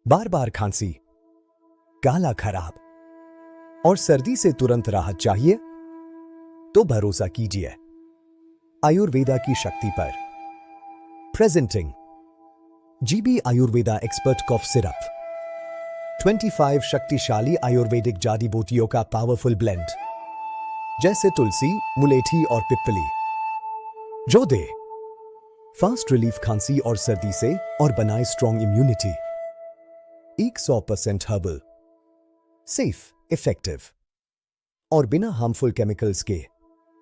बार बार खांसी, गला खराब और सर्दी से तुरंत राहत चाहिए तो भरोसा कीजिए आयुर्वेदा की शक्ति पर। Presenting GB Ayurveda expert cough syrup, 25 शक्तिशाली आयुर्वेदिक जड़ी बूटियों का पावरफुल ब्लेंड, जैसे तुलसी, मुलेठी और पिप्पली, जो दे फास्ट रिलीफ खांसी और सर्दी से और बनाए strong immunity. 100% herbal, safe, effective और बिना हार्मफुल केमिकल्स के।